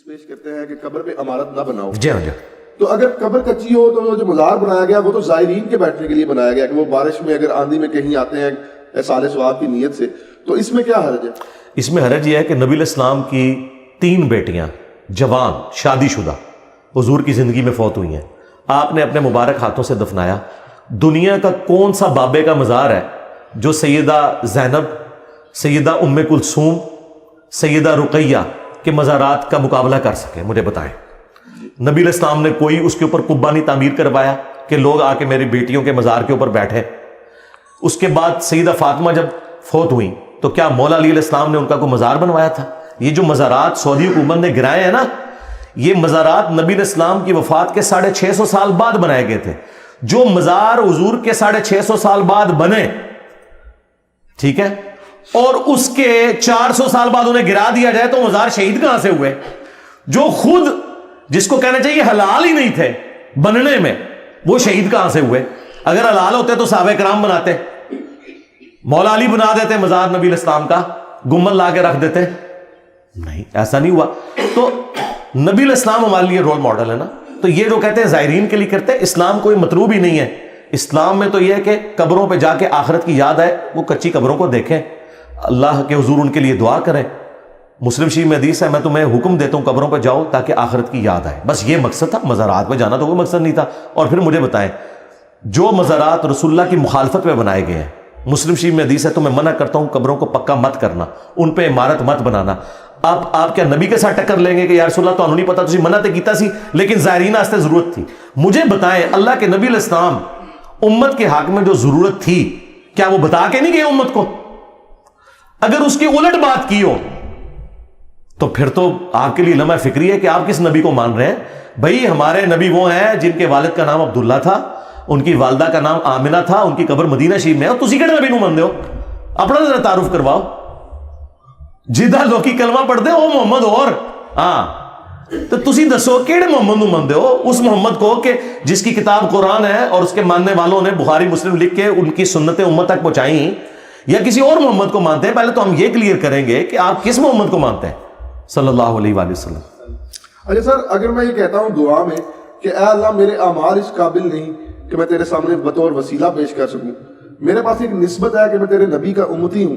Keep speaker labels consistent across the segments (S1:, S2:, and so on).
S1: پیش کرتے ہیں کہ قبر پہ عمارت نہ بناؤ.
S2: جی ہاں جی.
S1: تو اگر قبر کچی ہو تو جو مزار بنایا گیا وہ تو زائرین کے بیٹھنے کے لیے بنایا گیا کہ وہ بارش میں اگر آندھی میں کہیں آتے ہیں احسان ثواب کی نیت سے, تو اس میں کیا حرج ہے؟
S2: اس میں حرج یہ ہے کہ نبی علیہ السلام کی 3 بیٹیاں جوان شادی شدہ حضور کی زندگی میں فوت ہوئی ہیں, آپ نے اپنے مبارک ہاتھوں سے دفنایا. دنیا کا کون سا بابے کا مزار ہے جو سیدہ زینب, سیدہ ام کلثوم, سیدہ رقیہ کے مزارات کا مقابلہ کر سکے؟ مجھے بتائیں. نبی علیہ السلام نے کوئی اس کے اوپر قبہ نہیں تعمیر کروایا کہ لوگ آ کے میری بیٹیوں کے مزار کے اوپر بیٹھے. اس کے بعد سیدہ فاطمہ جب فوت ہوئی تو کیا مولا علی علیہ السلام نے ان کا کوئی مزار بنوایا تھا؟ یہ جو مزارات سعودی حکومت نے گرائے ہیں نا, یہ مزارات نبی علیہ السلام کی وفات کے 650 سال بعد بنائے گئے تھے. جو مزار حضور کے 650 سال بعد بنے, ٹھیک ہے, اور اس کے 400 سال بعد انہیں گرا دیا جائے تو مزار شہید کہاں سے ہوئے؟ جو خود جس کو کہنا چاہیے حلال ہی نہیں تھے بننے میں, وہ شہید کہاں سے ہوئے؟ اگر حلال ہوتے تو صحابہ کرام بناتے, مولا علی بنا دیتے مزار نبی علیہ السلام کا, گنبد لا کے رکھ دیتے. نہیں, ایسا نہیں ہوا. تو نبی علیہ السلام ہمارے لیے رول ماڈل ہے نا. تو یہ جو کہتے ہیں زائرین کے لیے کرتے ہیں, اسلام کوئی مطلوب ہی نہیں ہے. اسلام میں تو یہ ہے کہ قبروں پہ جا کے آخرت کی یاد آئے, وہ کچی قبروں کو دیکھیں, اللہ کے حضور ان کے لیے دعا کریں. مسلم شریف میں حدیث ہے, میں تمہیں حکم دیتا ہوں قبروں پہ جاؤ تاکہ آخرت کی یاد آئے. بس یہ مقصد تھا. مزارات پہ جانا تو کوئی مقصد نہیں تھا. اور پھر مجھے بتائیں, جو مزارات رسول اللہ کی مخالفت میں بنائے گئے ہیں, مسلم شریف میں حدیث ہے تو میں منع کرتا ہوں قبروں کو پکا مت کرنا, ان پہ عمارت مت بنانا. آپ کیا نبی کے ساتھ ٹکر لیں گے کہ یا رسول اللہ تو نہیں پتا, تجھے منع تے کیتا سی لیکن زائرین واسطے ضرورت تھی. مجھے بتائیں, اللہ کے نبی علیہ السلام امت کے حق میں جو ضرورت تھی کیا وہ بتا کے نہیں گئے امت کو؟ اگر اس کی الٹ بات کی ہو تو پھر تو آپ کے لیے لمحہ فکری ہے کہ آپ کس نبی کو مان رہے ہیں. بھائی ہمارے نبی وہ ہیں جن کے والد کا نام عبداللہ تھا, ان کی والدہ کا نام آمنہ تھا, ان کی قبر مدینہ شریف میں ہے. تسی کہڑے نبی کو مانتے ہو؟ اپنا ذرا تعارف کرواؤ. جدہ لوکی کلمہ پڑھتے ہو محمد اور تو تسی دسو کیڑے محمد نو مانتے ہو؟ اس محمد کو کہ جس کی کتاب قرآن ہے اور اس کے ماننے والوں نے بخاری مسلم لکھ کے ان کی سنتیں امت تک پہنچائیں, یا کسی اور محمد کو مانتے ہیں؟ پہلے تو ہم یہ کلیئر کریں گے کہ آپ کس محمد کو مانتے ہیں صلی اللہ علیہ وآلہ وسلم.
S1: اچھا سر, اگر میں یہ کہتا ہوں دعا میں کہ اے اللہ میرے اعمال اس قابل نہیں کہ میں تیرے سامنے بطور وسیلہ پیش کر سکوں, میرے پاس ایک نسبت ہے کہ میں تیرے نبی کا امتی ہوں,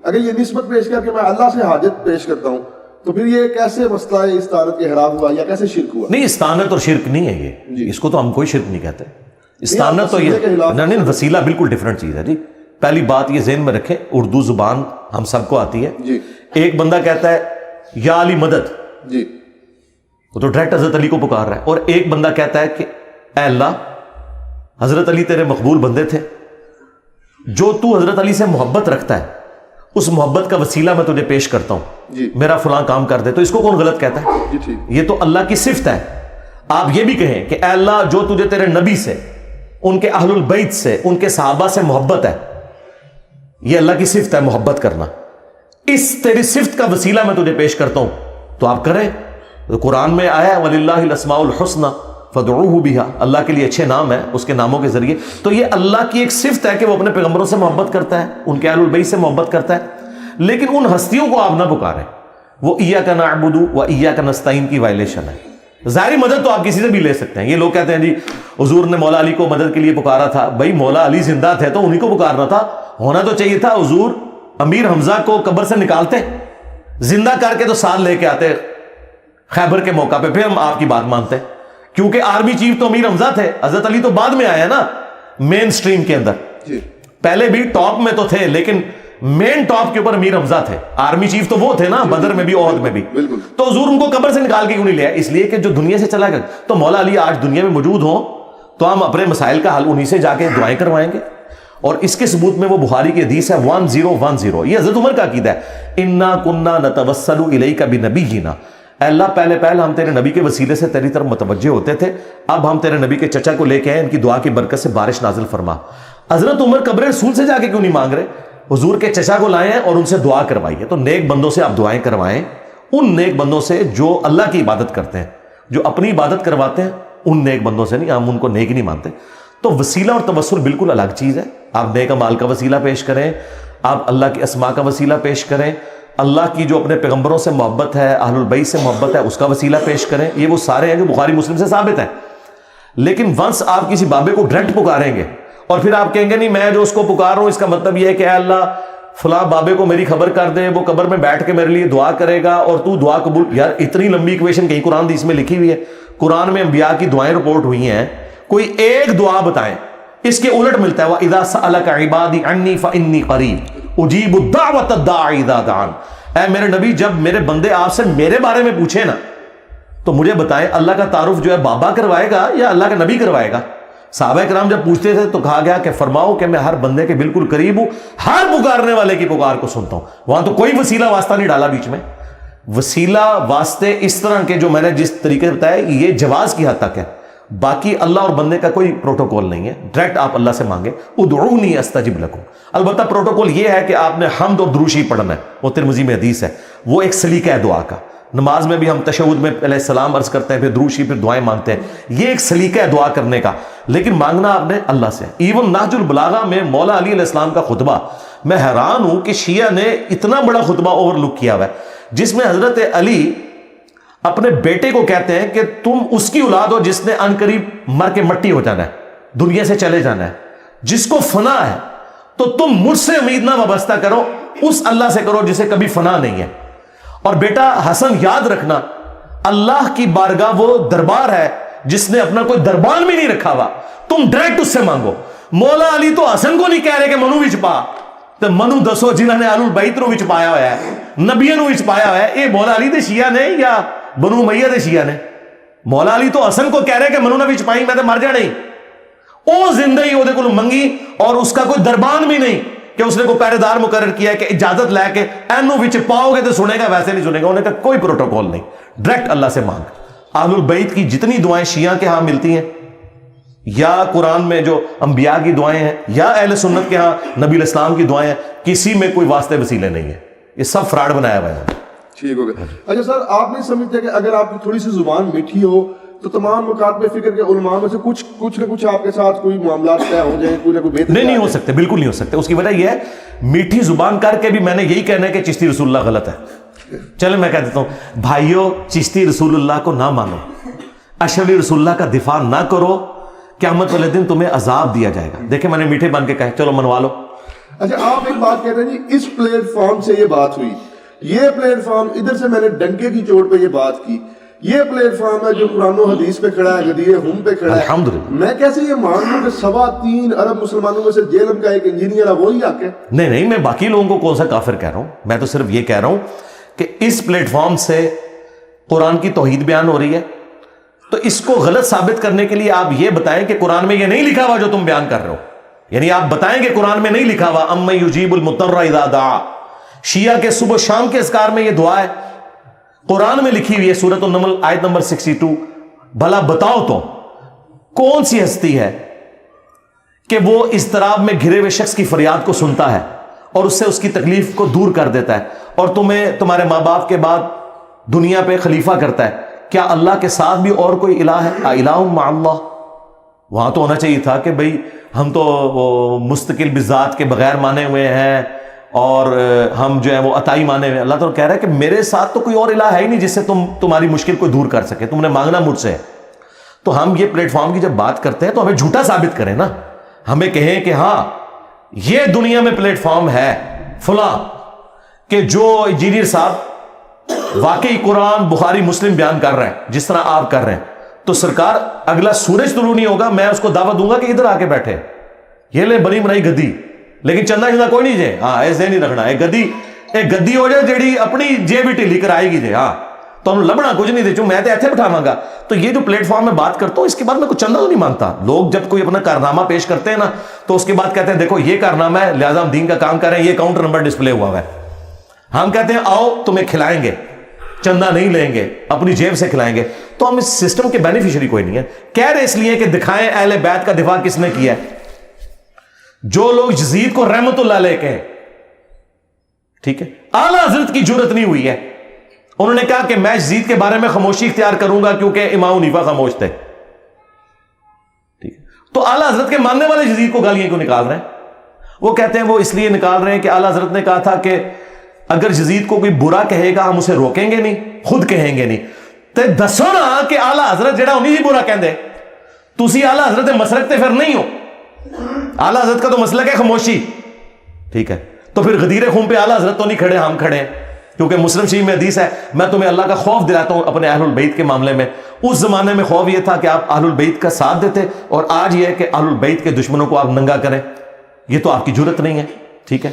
S1: اگر یہ نسبت پیش کر کے میں اللہ سے حاجت پیش کرتا ہوں تو پھر یہ کیسے مسئلہ ہے استعانت کے حرام ہوا یا کیسے شرک ہوا؟
S2: نہیں, استعانت اور شرک نہیں ہے یہ, اس کو تو ہم کوئی شرک نہیں کہتے. استعانت تو یہ نہیں, وسیلہ بالکل ڈیفرنٹ چیز ہے جی. پہلی بات یہ ذہن میں رکھیں, اردو زبان ہم سب کو آتی ہے
S1: جی.
S2: ایک بندہ کہتا ہے یا علی مدد,
S1: جی,
S2: وہ تو ڈائریکٹ حضرت علی کو پکار رہا ہے. اور ایک بندہ کہتا ہے کہ اے اللہ حضرت علی تیرے مقبول بندے تھے, جو تو حضرت علی سے محبت رکھتا ہے اس محبت کا وسیلہ میں تجھے پیش کرتا ہوں
S1: جی,
S2: میرا فلاں کام کر دے. تو اس کو کون غلط کہتا ہے؟
S1: جی ٹھیک.
S2: یہ تو اللہ کی صفت ہے. آپ یہ بھی کہیں کہ اے اللہ جو تجھے تیرے نبی سے, ان کے اہل البیت سے, ان کے صحابہ سے محبت ہے, یہ اللہ کی صفت ہے محبت کرنا, اس تیری صفت کا وسیلہ میں تجھے پیش کرتا ہوں تو آپ کریں. قرآن میں آیا ہے وَلِلَّهِ الْأَسْمَاءُ الْحُسْنَى فَادْعُوهُ بِهَا, اللہ کے لیے اچھے نام ہیں, اس کے ناموں کے ذریعے. تو یہ اللہ کی ایک صفت ہے کہ وہ اپنے پیغمبروں سے محبت کرتا ہے, ان کے اہل البیت سے محبت کرتا ہے. لیکن ان ہستیوں کو آپ نہ پکاریں, وہ ایاک نعبد و ایاک نستعین کی وائلیشن ہے. ظاہری مدد تو آپ کسی سے بھی لے سکتے ہیں. یہ لوگ کہتے ہیں جی حضور نے مولا علی کو مدد کے لیے پکارا تھا. بھائی مولا علی زندہ تھے تو انہی کو پکارنا تھا. ہونا تو چاہیے تھا حضور امیر حمزہ کو قبر سے نکالتے, زندہ کر کے تو ساتھ لے کے آتے خیبر کے موقع پہ, پھر ہم آپ کی بات مانتے ہیں. کیونکہ آرمی چیف تو امیر حمزہ تھے, حضرت علی تو بعد میں آیا نا مین سٹریم کے اندر. پہلے بھی ٹاپ میں تو تھے لیکن مین ٹاپ کے اوپر امیر حمزہ تھے. آرمی چیف تو وہ تھے نا بدر میں بھی احد میں بھی. تو حضور ان کو قبر سے نکال کے کیوں نہیں لیا؟ اس لیے کہ جو دنیا سے چلا گیا. تو مولا علی آج دنیا میں موجود ہوں تو ہم اپنے مسائل کا حل انہی سے جا کے دعائیں کروائیں گے. اور اس کے ثبوت میں وہ بخاری کی حدیث ہے 1010, یہ حضرت عمر کا عقیدہ ہے, انا کننا نتوسل الیک بنبینا, اے اللہ پہلے ہم تیرے نبی کے وسیلے سے تیری طرف متوجہ ہوتے تھے, اب ہم تیرے نبی کے چچا کو لے کے آئے, ان کی دعا کی برکت سے بارش نازل فرما. حضرت عمر قبر رسول سے جا کے کیوں نہیں مانگ رہے؟ حضور کے چچا کو لائے ہیں اور ان سے دعا کروائیے. تو نیک بندوں سے آپ دعائیں کروائیں, ان نیک بندوں سے جو اللہ کی عبادت کرتے ہیں, جو اپنی عبادت کرواتے ہیں, ان نیک بندوں سے نہیں. ہم ان کو نیک نہیں مانتے. تو وسیلہ اور توسل بالکل الگ چیز ہے. آپ نیک مال کا وسیلہ پیش کریں, آپ اللہ کے اسماء کا وسیلہ پیش کریں, اللہ کی جو اپنے پیغمبروں سے محبت ہے، اہل البیت سے محبت ہے، اس کا وسیلہ پیش کریں. یہ وہ سارے ہیں جو بخاری مسلم سے ثابت ہیں. لیکن ونس آپ کسی بابے کو ڈائریکٹ پکاریں گے اور پھر آپ کہیں گے نہیں میں جو اس کو پکار رہا ہوں اس کا مطلب یہ ہے کہ اے اللہ فلاں بابے کو میری خبر کر دے، وہ قبر میں بیٹھ کے میرے لیے دعا کرے گا اور تو دعا قبول. یار اتنی لمبی ایکویشن کہیں قرآن حدیث میں لکھی ہوئی ہے؟ قرآن میں انبیاء کی دعائیں رپورٹ ہوئی ہیں، کوئی ایک دعا بتائیں. اس کے الٹ ملتا ہے وَإِذَا سَأَلَكَ عِبَادِي عَنِّي فَإِنِّي قَرِيبٌ أُجِيبُ الدَّعْوَةَ الدَّاعِ إِذَا دَعَانِ. اے میرے نبی جب میرے بندے آپ سے میرے بارے میں پوچھیں نا تو مجھے بتائیں اللہ کا تعارف جو ہے بابا کروائے گا یا اللہ کا نبی کروائے گا؟ صحابہ کرام جب پوچھتے تھے تو کہا گیا کہ فرماؤ کہ میں ہر بندے کے بالکل قریب ہوں، ہر پکارنے والے کی پکار کو سنتا ہوں. وہاں تو کوئی وسیلہ واسطہ نہیں ڈالا بیچ میں. وسیلہ واسطے اس طرح کے جو میں نے جس طریقے سے بتایا یہ جواز کی حد تک ہے، باقی اللہ اور بندے کا کوئی پروٹوکول نہیں ہے. ڈائریکٹ آپ اللہ سے مانگیں ادعونی استجب لکم. البتہ پروٹوکول یہ ہے کہ آپ نے حمد اور دروشی پڑھنا ہے، وہ ترمذی میں حدیث ہے، وہ ایک سلیقہ ہے دعا کا. نماز میں بھی ہم تشہد میں پہلے سلام عرض کرتے ہیں، پھر دروشی، پھر دعائیں مانگتے ہیں. یہ ایک سلیقہ ہے دعا کرنے کا، لیکن مانگنا آپ نے اللہ سے. ایون نہج البلاغہ میں مولا علی علیہ السلام کا خطبہ، میں حیران ہوں کہ شیعہ نے اتنا بڑا خطبہ اوور لک کیا ہوا ہے جس میں حضرت علی اپنے بیٹے کو کہتے ہیں کہ تم اس کی اولاد ہو جس نے ان قریب مر کے مٹی ہو جانا ہے، دنیا سے چلے جانا ہے، جس کو فنا ہے تو تم مجھ سے امید نہ وابستہ کرو، اس اللہ سے کرو جسے کبھی فنا نہیں ہے. اور بیٹا حسن یاد رکھنا اللہ کی بارگاہ وہ دربار ہے جس نے اپنا کوئی دربان بھی نہیں رکھا ہوا، تم ڈائریکٹ اس سے مانگو. مولا علی تو حسن کو نہیں کہہ رہے کہ منو وچ پا، تو منو دسو جنہوں نے اہل البیت نو وچ پایا ہوا ہے، نبیوں نو وچ پایا ہوا ہے، یہ مولا علی دے شیعہ نے یا بنو امیہ دے شیعہ نے؟ مولا علی تو حسن کو کہہ رہے کہ منو نہ وچ پائی میں تو مر جانا ہی. او زندہ ہی وہ کو منگی اور اس کا کوئی دربان بھی نہیں کہ اس نے کوئی پہرے دار مقرر کیا ہے کہ اجازت لے کے اینو وچ پاؤ گے تو سنے گا، ویسے نہیں سنے گا. انہوں نے کہا کوئی پروٹوکول نہیں، ڈائریکٹ اللہ سے مانگ. اہل البیت کی جتنی دعائیں شیعہ کے ہاں ملتی ہیں یا قرآن میں جو انبیاء کی دعائیں ہیں یا اہل سنت کے ہاں نبی علیہ السلام کی دعائیں ہیں، کسی میں کوئی واسطے وسیلے نہیں ہے. یہ سب فراڈ بنایا ہوا ہے.
S1: ٹھیک ہو گیا. اچھا سر، آپ نہیں سمجھتے کہ اگر آپ کی تھوڑی سی زبان میٹھی ہو تو تمام مکاتب فکر کے علماء میں سے کچھ نہ کچھ آپ کے ساتھ کوئی معاملات طے ہو جائیں، کوئی نہ کوئی بہتر؟
S2: نہیں ہو سکتے، بالکل نہیں ہو سکتے. اس کی وجہ یہ ہے میٹھی زبان کر کے بھی میں نے یہی کہنا ہے کہ چشتی رسول اللہ غلط ہے. چلے میں کہہ دیتا ہوں بھائیو، چشتی رسول اللہ کو نہ مانو، اشعری رسول اللہ کا دفاع نہ کرو، قیامت والے دن تمہیں عذاب دیا جائے گا. دیکھیں میں نے میٹھے بن کے کہا چلو منوا لو.
S1: اچھا آپ ایک بات کہتے ہیں جی، اس پلیٹ فارم سے یہ بات ہوئی، یہ پلیٹ فارم ادھر سے میں نے ڈنکے کی چوٹ پہ یہ بات کی، یہ پلیٹ فارم ہے جو قرآن و حدیث پہ کھڑا ہے، غدیر ہم پہ کھڑا ہے.
S2: الحمدللہ.
S1: میں کیسے یہ مان لوں کہ 3.25 ارب مسلمانوں میں سے جیلم کا ایک انجینئر ہے وہی حق ہے؟
S2: نہیں، میں باقی لوگوں کو کون سا کافر کہہ رہا ہوں. میں تو صرف یہ کہہ رہا ہوں کہ اس پلیٹ فارم سے قرآن کی توحید بیان ہو رہی ہے، تو اس کو غلط ثابت کرنے کے لیے آپ یہ بتائیں کہ قرآن میں یہ نہیں لکھا ہوا جو تم بیان کر رہے ہو. یعنی آپ بتائیں کہ قرآن میں نہیں لکھا ہوا اَمَّن یُجِیبُ الْمُضْطَرَّ اِذَا دَعَا. شیعہ کے صبح شام کے اذکار میں یہ دعا ہے، قرآن میں لکھی ہوئی ہے، سورۃ النمل آیت نمبر 62. بھلا بتاؤ تو کون سی ہستی ہے کہ وہ اضطراب میں گھرے ہوئے شخص کی فریاد کو سنتا ہے اور اس سے اس کی تکلیف کو دور کر دیتا ہے اور تمہیں تمہارے ماں باپ کے بعد دنیا پہ خلیفہ کرتا ہے؟ کیا اللہ کے ساتھ بھی اور کوئی الہ ہے؟ الہ مع اللہ. وہاں تو ہونا چاہیے تھا کہ بھئی ہم تو مستقل بذات کے بغیر مانے ہوئے ہیں اور ہم جو ہے وہ عطائی مانے ہوئے ہیں. اللہ تعالیٰ کہہ رہا ہے کہ میرے ساتھ تو کوئی اور الہ ہے ہی نہیں جس سے تمہاری مشکل کو دور کر سکے، تم نے مانگنا مجھ سے. تو ہم یہ پلیٹ فارم کی جب بات کرتے ہیں تو ہمیں جھوٹا ثابت کریں نا، ہمیں کہیں کہ ہاں یہ دنیا میں پلیٹ فارم ہے فلاں کہ جو انجینئر صاحب واقعی قرآن بخاری مسلم بیان کر رہے ہیں جس طرح آپ کر رہے ہیں، تو سرکار اگلا سورج طلوع نہیں ہوگا میں اس کو دعوت دوں گا کہ ادھر آ کے بیٹھے، یہ لے بنی بنائی گدی، لیکن چندہ چندہ کوئی نہیں جے. ہاں ایسے نہیں رکھنا، ایک گدی ہو جائے جیڑی اپنی جے بھی ٹھیلی کر آئے گی جے. ہاں تو ہم لبنا کچھ نہیں دے چوں میں تو ایتھے بٹھاواں گا. تو یہ جو پلیٹ فارم میں بات کرتا ہوں اس کے بعد میں کچھ چندہ تو نہیں مانگتا. لوگ جب کوئی اپنا کارنامہ پیش کرتے ہیں نا تو اس کے بعد کہتے ہیں دیکھو یہ کارنامہ ہے لہٰذا ہم دین کا کام کر رہے ہیں، یہ کاؤنٹر نمبر ڈسپلے ہوا ہے. ہم کہتے ہیں آؤ تمہیں کھلائیں گے، چندہ نہیں لیں گے، اپنی جیب سے کھلائیں گے. تو ہم اس سسٹم کے بینیفیشری کوئی نہیں ہے. کہہ رہے اس لیے کہ دکھائیں اہل بیت کا دفاع کس نے کیا ہے. جو لوگ یزید کو رحمت اللہ علیہ کہیں، ٹھیک ہے، اعلیٰ حضرت کی جرت نہیں ہوئی ہے. انہوں نے کہا کہ میں یزید کے بارے میں خاموشی اختیار کروں گا کیونکہ امام حنیفہ خاموش تھے. ٹھیک ہے، تو اعلیٰ حضرت کے ماننے والے یزید کو گالیاں کیوں نکال رہے ہیں؟ وہ کہتے ہیں وہ اس لیے نکال رہے ہیں کہ اعلیٰ حضرت نے کہا تھا کہ اگر یزید کو کوئی برا کہے گا ہم اسے روکیں گے نہیں, خود کہیں گے نہیں. تے دسو نا کہ اعلیٰ حضرت جڑا انہیں ہی برا کہندے, تسی اعلیٰ حضرت دے مسلک تے پھر نہیں ہو. اعلیٰ حضرت کا تو مسلک ہے خاموشی, ٹھیک ہے, تو پھر غدیر خون پہ اعلیٰ حضرت تو نہیں کھڑے, ہم کھڑے ہیں. کیونکہ مسلم شریف میں حدیث ہے, میں تمہیں اللہ کا خوف دلاتا ہوں اپنے اہل البیت کے معاملے میں. اس زمانے میں خوف یہ تھا کہ آپ اہل البیت کا ساتھ دیتے, اور آج یہ ہے کہ اہل البیت کے دشمنوں کو آپ ننگا کریں. یہ تو آپ کی جرت نہیں ہے, ٹھیک ہے.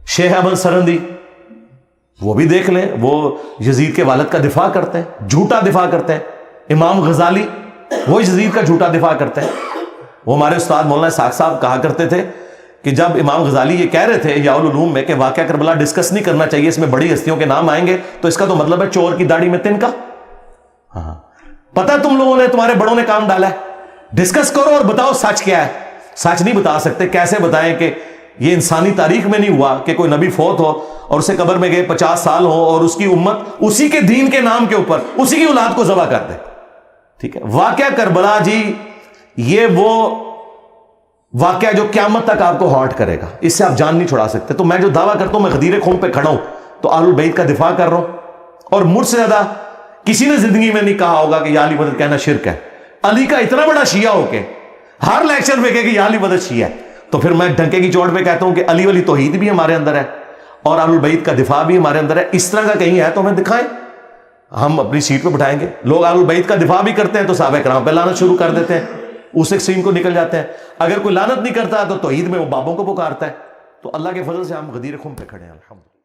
S2: شیخ احمد سرندی وہ بھی دیکھ لیں, وہ یزید کے والد کا دفاع کرتے ہیں, جھوٹا دفاع کرتے ہیں. امام غزالی وہ یزید کا جھوٹا دفاع کرتے ہیں. وہ ہمارے استاد مولانا اسحاق صاحب کہا کرتے تھے کہ جب امام غزالی یہ کہہ رہے تھے یا العلوم میں کہ واقعہ کربلا ڈسکس نہیں کرنا چاہیے, اس میں بڑی ہستیوں کے نام آئیں گے, تو اس کا تو مطلب ہے چور کی داڑھی میں تنکا. ہاں پتہ تم لوگوں نے, تمہارے بڑوں نے کام ڈالا ہے, ڈسکس کرو اور بتاؤ سچ کیا ہے. سچ نہیں بتا سکتے, کیسے بتائیں کہ یہ انسانی تاریخ میں نہیں ہوا کہ کوئی نبی فوت ہو اور اسے قبر میں گئے 50 سال ہو اور اس کی امت اسی کے دین کے نام کے اوپر اسی کی اولاد کو ذبح کر دے. ٹھیک ہے, واقعہ کربلا جی یہ وہ واقعہ جو قیامت تک آپ کو ہانٹ کرے گا, اس سے آپ جان نہیں چھڑا سکتے. تو میں جو دعویٰ کرتا ہوں, میں غدیر خون پہ کھڑا ہوں تو اہل البیت کا دفاع کر رہا ہوں, اور مجھ سے زیادہ کسی نے زندگی میں نہیں کہا ہوگا کہ یا علی مدد کہنا شرک ہے. علی کا اتنا بڑا شیعہ ہو کے ہر لیکچر میں کہے کہ یا علی مدد شیعہ ہے, تو پھر میں ڈنکے کی چوٹ پہ کہتا ہوں کہ علی ولی توحید بھی ہمارے اندر ہے اور اہل البیت کا دفاع بھی ہمارے اندر ہے. اس طرح کا کہیں ہے تو ہمیں دکھائیں, ہم اپنی سیٹ پہ بٹھائیں گے. لوگ اہل البیت کا دفاع بھی کرتے ہیں تو صحابہ کرام پہ لعنت شروع کر دیتے ہیں, اس ایکسٹریم کو نکل جاتے ہیں. اگر کوئی لعنت نہیں کرتا تو توحید میں وہ بابوں کو پکارتا ہے. تو اللہ کے فضل سے ہم غدیر خم پہ کھڑے ہیں الحمدللہ.